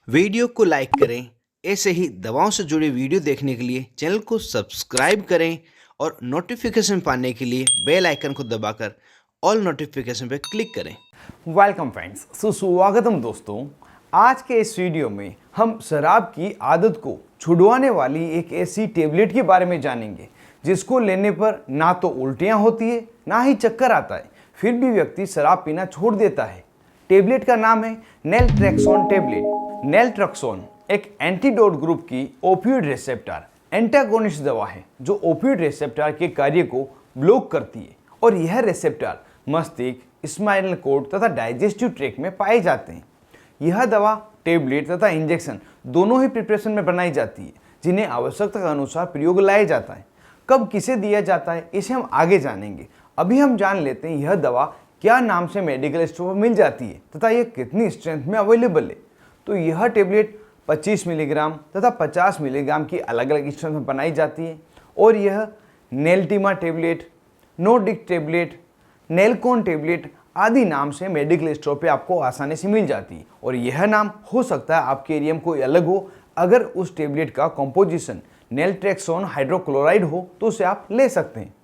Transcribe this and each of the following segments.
Video को like करें। ऐसे ही दवाओं से जुड़ी वीडियो देखने के लिए चैनल को सब्सक्राइब करें और नोटिफिकेशन पाने के लिए बेल आइकन को दबाकर ऑल नोटिफिकेशन पर क्लिक करें। वेलकम फ्रेंड्स, सुस्वागतम दोस्तों। आज के इस वीडियो में हम शराब की आदत को छुड़वाने वाली एक ऐसी टेबलेट के बारे में जानेंगे जिसको लेने पर ना तो उल्टियाँ होती है ना ही चक्कर आता है, फिर भी व्यक्ति शराब पीना छोड़ देता है। टेबलेट का नाम है नेलट्रेक्सोन टेबलेट। नेलट्रेक्सोन एक एंटीडोट ग्रुप की ओपियोइड रिसेप्टर एंटागोनिस्ट दवा है जो ओपियोइड रिसेप्टर के कार्य को ब्लॉक करती है और यह रिसेप्टर मस्तिष्क, स्पाइनल कॉर्ड तथा डाइजेस्टिव ट्रैक्ट में पाए जाते हैं। यह दवा टेबलेट तथा इंजेक्शन दोनों ही प्रिपरेशन में बनाई जाती है जिन्हें आवश्यकता के अनुसार प्रयोग लाया जाता है। कब किसे दिया जाता है इसे हम आगे जानेंगे। अभी हम जान लेते हैं यह दवा क्या नाम से मेडिकल स्टोर पर मिल जाती है तथा यह कितनी स्ट्रेंथ में अवेलेबल है। तो यह टेबलेट 25 मिलीग्राम तथा 50 मिलीग्राम की अलग अलग स्ट्रेंथ में बनाई जाती है और यह नेल्टिमा टेबलेट, नोडिक टेबलेट, नेलकॉन टेबलेट आदि नाम से मेडिकल स्टोर पे आपको आसानी से मिल जाती है। और यह नाम हो सकता है आपके एरिया में कोई अलग हो। अगर उस टेबलेट का कॉम्पोजिशन नेलट्रेक्सोन हाइड्रोक्लोराइड हो तो उसे आप ले सकते हैं।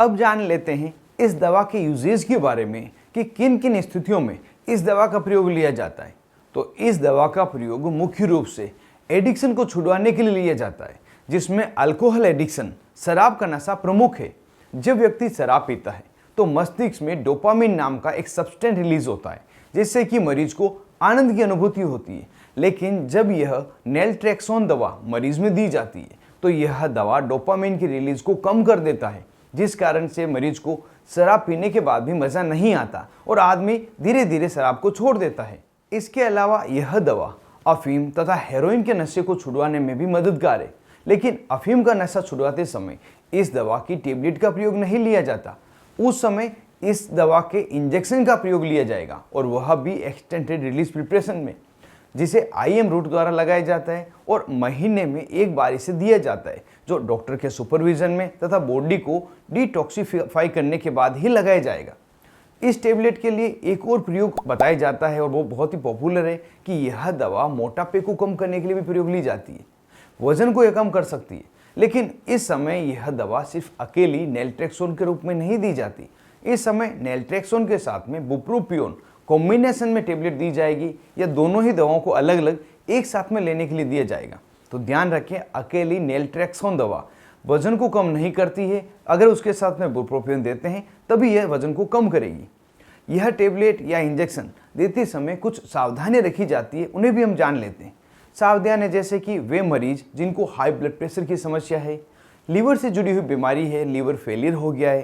अब जान लेते हैं इस दवा के यूजेज के बारे में कि किन किन स्थितियों में इस दवा का प्रयोग लिया जाता है। तो इस दवा का प्रयोग मुख्य रूप से एडिक्शन को छुड़वाने के लिए लिया जाता है जिसमें अल्कोहल एडिक्शन, शराब का नशा प्रमुख है। जब व्यक्ति शराब पीता है तो मस्तिष्क में डोपामिन नाम का एक सब्सटेंस रिलीज होता है जिससे कि मरीज को आनंद की अनुभूति होती है। लेकिन जब यह नेलट्रेक्सोन दवा मरीज में दी जाती है तो यह दवा डोपामिन की रिलीज को कम कर देता है जिस कारण से मरीज को शराब पीने के बाद भी मज़ा नहीं आता और आदमी धीरे धीरे शराब को छोड़ देता है। इसके अलावा यह दवा अफीम तथा हेरोइन के नशे को छुड़वाने में भी मददगार है। लेकिन अफीम का नशा छुड़वाते समय इस दवा की टेबलेट का प्रयोग नहीं लिया जाता। उस समय इस दवा के इंजेक्शन का प्रयोग लिया जाएगा और वह भी एक्सटेंडेड रिलीज प्रिपरेशन में, जिसे IM रूट द्वारा लगाया जाता है और महीने में एक बार इसे दिया जाता है जो डॉक्टर के सुपरविजन में तथा बॉडी को डिटॉक्सिफाई करने के बाद ही लगाया जाएगा। इस टेबलेट के लिए एक और प्रयोग बताया जाता है और वो बहुत ही पॉपुलर है कि यह दवा मोटापे को कम करने के लिए भी प्रयोग ली जाती है, वजन को यह कम कर सकती है। लेकिन इस समय यह दवा सिर्फ अकेली नेलट्रेक्सोन के रूप में नहीं दी जाती। इस समय नेलट्रेक्सोन के साथ में बुप्रोपियोन कॉम्बिनेशन में टेबलेट दी जाएगी या दोनों ही दवाओं को अलग अलग एक साथ में लेने के लिए दिया जाएगा। तो ध्यान रखें, अकेली नेलट्रेक्सोन दवा वजन को कम नहीं करती है। अगर उसके साथ में बुप्रोपियोन देते हैं तभी यह वजन को कम करेगी। यह टेबलेट या इंजेक्शन देते समय कुछ सावधानियां रखी जाती है, उन्हें भी हम जान लेते हैं। सावधानियां जैसे कि वे मरीज जिनको हाई ब्लड प्रेशर की समस्या है, लीवर से जुड़ी हुई बीमारी है, लीवर फेलियर हो गया है,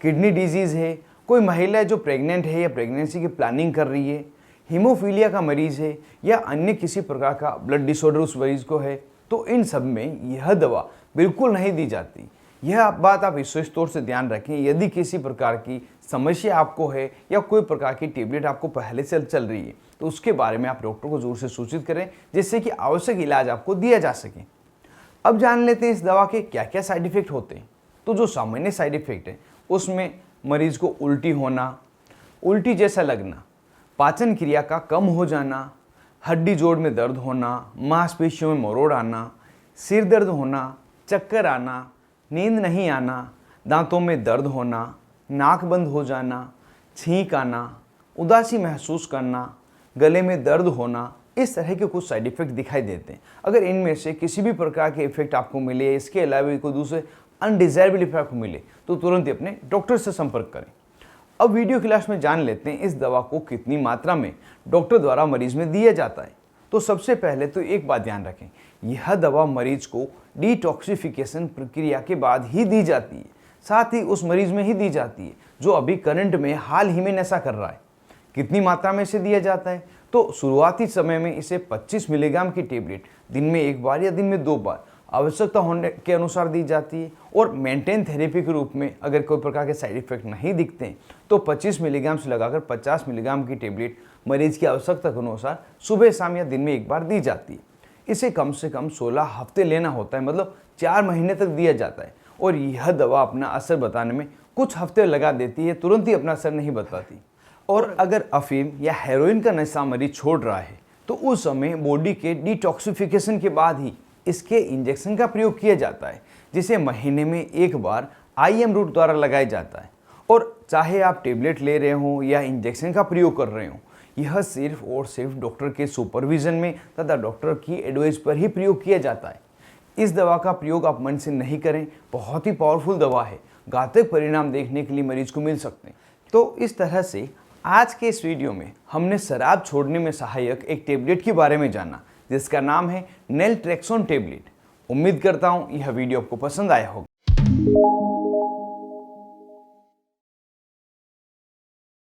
किडनी डिजीज़ है, कोई महिला जो प्रेग्नेंट है या प्रेगनेंसी की प्लानिंग कर रही है, हीमोफीलिया का मरीज है या अन्य किसी प्रकार का ब्लड डिसऑर्डर उस मरीज को है, तो इन सब में यह दवा बिल्कुल नहीं दी जाती। यह बात आप विशेष तौर से ध्यान रखें। यदि किसी प्रकार की समस्या आपको है या कोई प्रकार की टेबलेट आपको पहले से चल रही है तो उसके बारे में आप डॉक्टर को जरूर से सूचित करें जिससे कि आवश्यक इलाज आपको दिया जा सके। अब जान लेते हैं इस दवा के क्या क्या साइड इफेक्ट होते हैं। तो जो सामान्य साइड इफेक्ट है उसमें मरीज को उल्टी होना, उल्टी जैसा लगना, पाचन क्रिया का कम हो जाना, हड्डी जोड़ में दर्द होना, मांसपेशियों में मरोड़ आना, सिर दर्द होना, चक्कर आना, नींद नहीं आना, दांतों में दर्द होना, नाक बंद हो जाना, छींक आना, उदासी महसूस करना, गले में दर्द होना, इस तरह के कुछ साइड इफेक्ट दिखाई देते हैं। अगर इनमें से किसी भी प्रकार के इफेक्ट आपको मिले, इसके अलावा कोई दूसरे अनडिजायरेबल इफेक्ट मिले तो तुरंत ही अपने डॉक्टर से संपर्क करें। अब वीडियो क्लास में जान लेते हैं इस दवा को कितनी मात्रा में डॉक्टर द्वारा मरीज में दिया जाता है। तो सबसे पहले तो एक बात ध्यान रखें, यह दवा मरीज को डिटॉक्सिफिकेशन प्रक्रिया के बाद ही दी जाती है, साथ ही उस मरीज में ही दी जाती है जो अभी करंट में हाल ही में नशा कर रहा है। कितनी मात्रा में इसे दिया जाता है तो शुरुआती समय में इसे 25 मिलीग्राम की टेबलेट दिन में एक बार या दिन में 2 बार आवश्यकता होने के अनुसार दी जाती है। और मेंटेन थेरेपी के रूप में अगर कोई प्रकार के साइड इफेक्ट नहीं दिखते हैं तो 25 मिलीग्राम से लगाकर 50 मिलीग्राम की टेबलेट मरीज की आवश्यकता के अनुसार सुबह शाम या दिन में एक बार दी जाती है। इसे कम से कम 16 हफ्ते लेना होता है, मतलब 4 महीने तक दिया जाता है। और यह दवा अपना असर बताने में कुछ हफ्ते लगा देती है, तुरंत ही अपना असर नहीं बताती। और अगर अफीम या हेरोइन का नशा मरीज छोड़ रहा है तो उस समय बॉडी के डिटॉक्सिफिकेशन के बाद ही इसके इंजेक्शन का प्रयोग किया जाता है, जिसे महीने में एक बार IM रूट द्वारा लगाया जाता है। और चाहे आप टेबलेट ले रहे हो या इंजेक्शन का प्रयोग कर रहे हो, यह सिर्फ और सिर्फ डॉक्टर के सुपरविजन में तथा डॉक्टर की एडवाइस पर ही प्रयोग किया जाता है। इस दवा का प्रयोग आप मन से नहीं करें, बहुत ही पावरफुल दवा है, घातक परिणाम देखने के लिए मरीज को मिल सकते हैं। तो इस तरह से आज के इस वीडियो में हमने शराब छोड़ने में सहायक एक टेबलेट के बारे में जाना, जिसका नाम है नेलट्रेक्सोन टेबलेट। उम्मीद करता हूँ यह वीडियो आपको पसंद आया होगा।